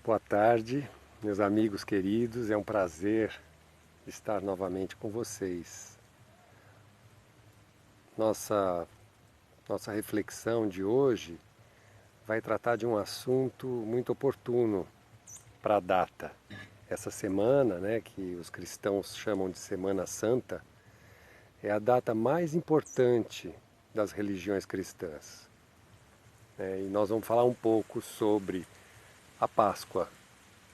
Boa tarde, meus amigos queridos, é um prazer estar novamente com vocês. Nossa reflexão de hoje vai tratar de um assunto muito oportuno para a data. Essa semana, que os cristãos chamam de Semana Santa, é a data mais importante das religiões cristãs. E nós vamos falar um pouco sobre a Páscoa,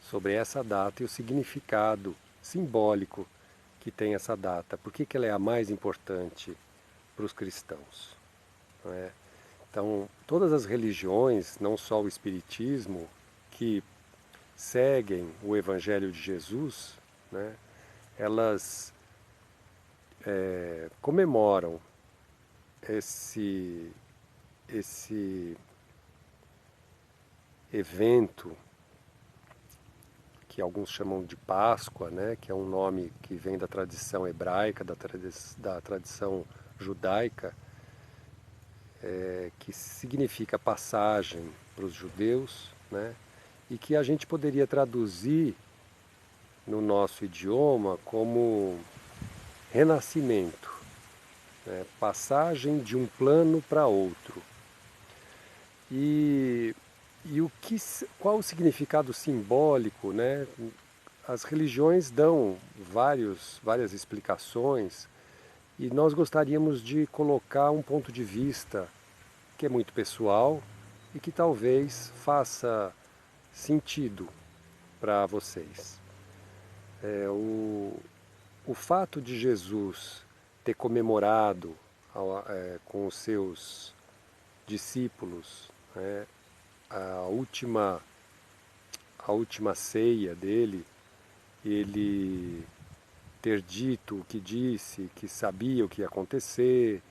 sobre essa data e o significado simbólico que tem essa data. Por que ela é a mais importante para os cristãos? Não é? Então, todas as religiões, não só o Espiritismo, que seguem o Evangelho de Jesus, né, elas comemoram esse evento que alguns chamam de Páscoa, né, que é um nome que vem da tradição hebraica, da tradição judaica, que significa passagem para os judeus, né, e que a gente poderia traduzir no nosso idioma como renascimento, né, passagem de um plano para outro. E, qual o significado simbólico, né? As religiões dão várias explicações e nós gostaríamos de colocar um ponto de vista que é muito pessoal e que talvez faça sentido para vocês. O fato de Jesus ter comemorado com os seus discípulos, né, a última ceia dele, ele ter dito o que disse, que sabia o que ia acontecer,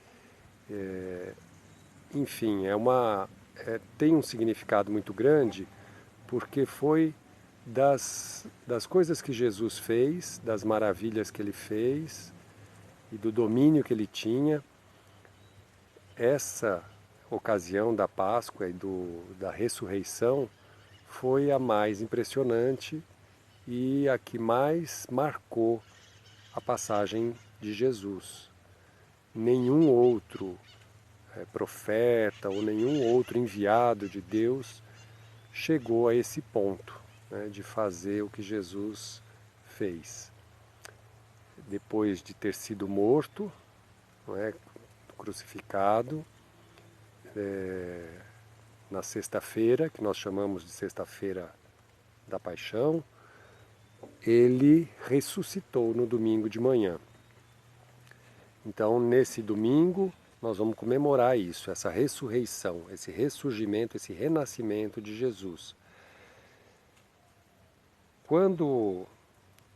enfim, tem um significado muito grande, porque foi das coisas que Jesus fez, das maravilhas que ele fez e do domínio que ele tinha, essa ocasião da Páscoa e da ressurreição foi a mais impressionante e a que mais marcou a passagem de Jesus. Nenhum outro profeta ou nenhum outro enviado de Deus chegou a esse ponto, né, de fazer o que Jesus fez. Depois de ter sido morto, não é, crucificado, na sexta-feira, que nós chamamos de sexta-feira da Paixão, ele ressuscitou no domingo de manhã. Então, nesse domingo, nós vamos comemorar isso, essa ressurreição, esse ressurgimento, esse renascimento de Jesus. Quando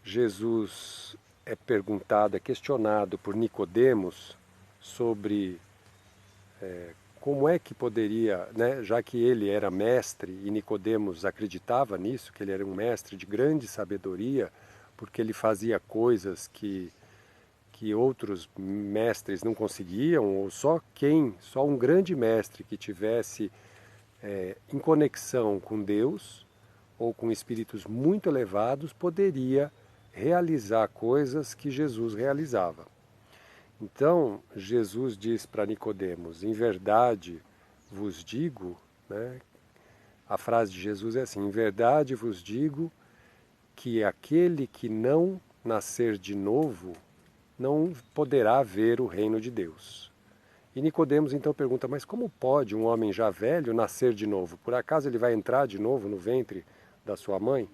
Jesus é perguntado, é questionado por Nicodemos sobre como é que poderia, né, já que ele era mestre e Nicodemos acreditava nisso, que ele era um mestre de grande sabedoria, porque ele fazia coisas que outros mestres não conseguiam, ou só um grande mestre que tivesse em conexão com Deus ou com espíritos muito elevados poderia realizar coisas que Jesus realizava. Então, Jesus diz para Nicodemos, em verdade vos digo, né, a frase de Jesus é assim, em verdade vos digo que aquele que não nascer de novo não poderá ver o reino de Deus. E Nicodemos então pergunta, mas como pode um homem já velho nascer de novo? Por acaso ele vai entrar de novo no ventre da sua mãe?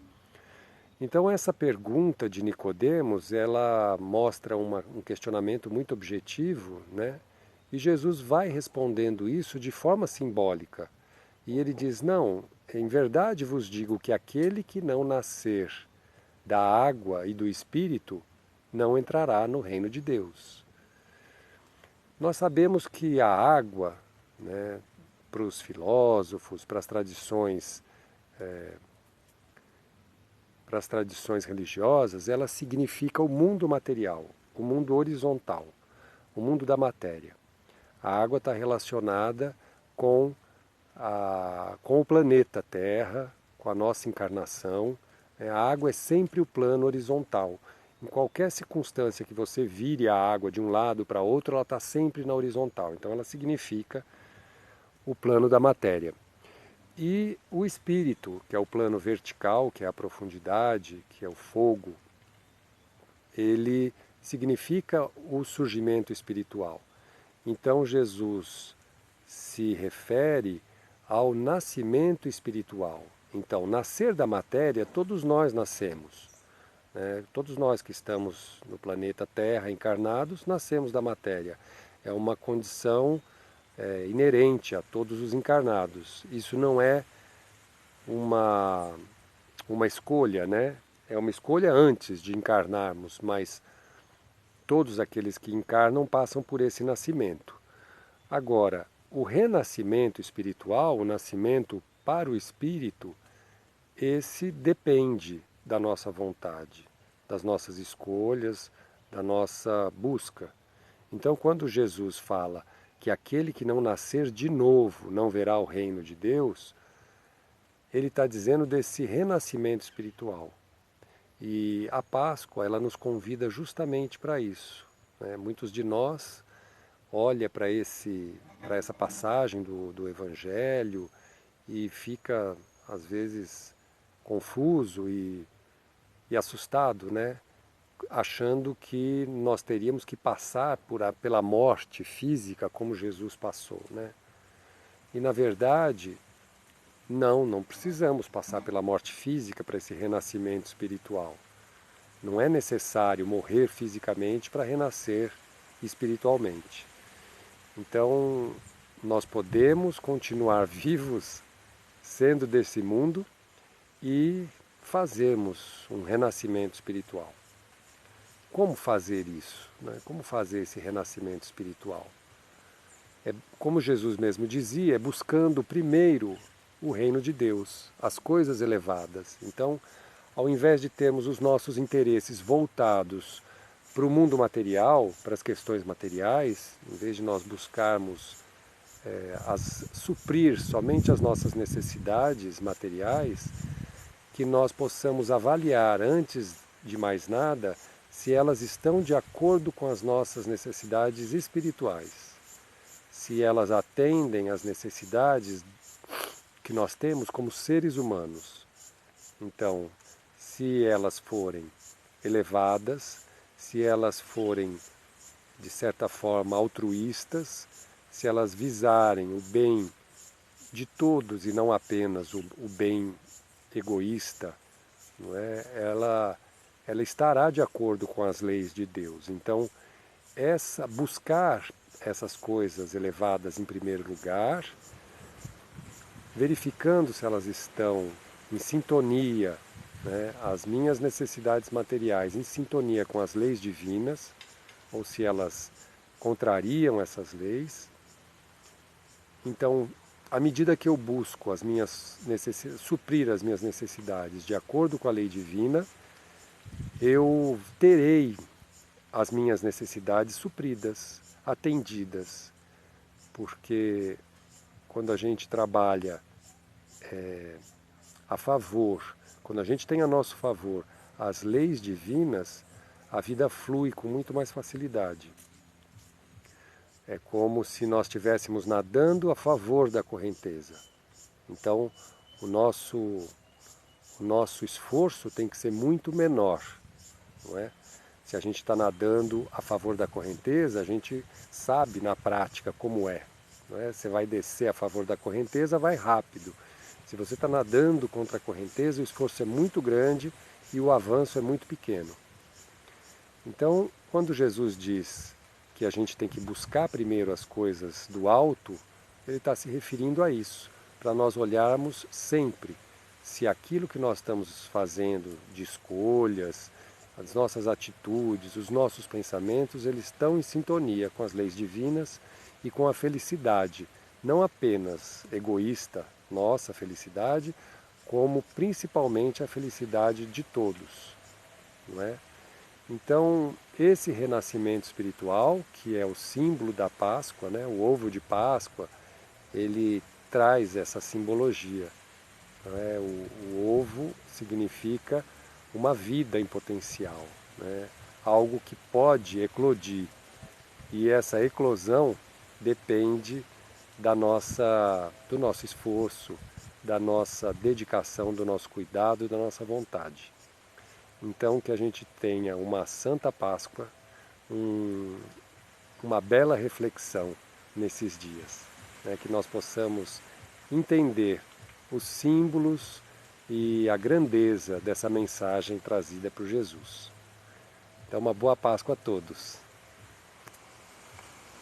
Então essa pergunta de Nicodemos, ela mostra um questionamento muito objetivo, né? E Jesus vai respondendo isso de forma simbólica. E ele diz, não, em verdade vos digo que aquele que não nascer da água e do Espírito não entrará no reino de Deus. Nós sabemos que a água, né, para os filósofos, para as tradições religiosas, ela significa o mundo material, o mundo horizontal, o mundo da matéria. A água está relacionada com o planeta Terra, com a nossa encarnação. A água é sempre o plano horizontal. Em qualquer circunstância que você vire a água de um lado para outro, ela está sempre na horizontal. Então ela significa o plano da matéria. E o espírito, que é o plano vertical, que é a profundidade, que é o fogo, ele significa o surgimento espiritual. Então Jesus se refere ao nascimento espiritual. Então, nascer da matéria, todos nós nascemos. Todos nós que estamos no planeta Terra encarnados, nascemos da matéria. É uma condição inerente a todos os encarnados. Isso não é uma escolha, né? É uma escolha antes de encarnarmos, mas todos aqueles que encarnam passam por esse nascimento. Agora, o renascimento espiritual, o nascimento para o espírito, esse depende da nossa vontade, das nossas escolhas, da nossa busca. Então, quando Jesus fala que aquele que não nascer de novo não verá o reino de Deus, ele está dizendo desse renascimento espiritual. E a Páscoa, ela nos convida justamente para isso. Muitos de nós olham para essa passagem do Evangelho e fica, às vezes, confuso e assustado, né? Achando que nós teríamos que passar pela morte física como Jesus passou, né? E na verdade, não precisamos passar pela morte física para esse renascimento espiritual. Não é necessário morrer fisicamente para renascer espiritualmente. Então, nós podemos continuar vivos, sendo desse mundo, e fazermos um renascimento espiritual. Como fazer isso? Como fazer esse renascimento espiritual? Como Jesus mesmo dizia, é buscando primeiro o reino de Deus, as coisas elevadas. Então, ao invés de termos os nossos interesses voltados para o mundo material, para as questões materiais, em vez de nós buscarmos suprir somente as nossas necessidades materiais, que nós possamos avaliar, antes de mais nada, se elas estão de acordo com as nossas necessidades espirituais, se elas atendem às necessidades que nós temos como seres humanos. Então, se elas forem elevadas, se elas forem, de certa forma, altruístas, se elas visarem o bem de todos e não apenas o bem egoísta, não é? Ela estará de acordo com as leis de Deus. Então, buscar essas coisas elevadas em primeiro lugar, verificando se elas estão em sintonia, né, as minhas necessidades materiais em sintonia com as leis divinas, ou se elas contrariam essas leis. Então, à medida que eu busco suprir as minhas necessidades de acordo com a lei divina, eu terei as minhas necessidades supridas, atendidas, porque quando a gente trabalha a favor, quando a gente tem a nosso favor as leis divinas, a vida flui com muito mais facilidade. É como se nós estivéssemos nadando a favor da correnteza. Então, o nosso esforço tem que ser muito menor, não é? Se a gente está nadando a favor da correnteza, a gente sabe na prática como é, não é? Você vai descer a favor da correnteza, vai rápido. Se você está nadando contra a correnteza, o esforço é muito grande e o avanço é muito pequeno. Então, quando Jesus diz que a gente tem que buscar primeiro as coisas do alto, ele está se referindo a isso, para nós olharmos sempre se aquilo que nós estamos fazendo de escolhas, as nossas atitudes, os nossos pensamentos, eles estão em sintonia com as leis divinas e com a felicidade, não apenas egoísta, nossa felicidade, como principalmente a felicidade de todos, não é? Então, esse renascimento espiritual, que é o símbolo da Páscoa, né, o ovo de Páscoa, ele traz essa simbologia. né? O ovo significa uma vida em potencial, né? Algo que pode eclodir. E essa eclosão depende do nosso esforço, da nossa dedicação, do nosso cuidado e da nossa vontade. Então, que a gente tenha uma Santa Páscoa, uma bela reflexão nesses dias, né? Que nós possamos entender os símbolos e a grandeza dessa mensagem trazida por Jesus. Então, uma boa Páscoa a todos.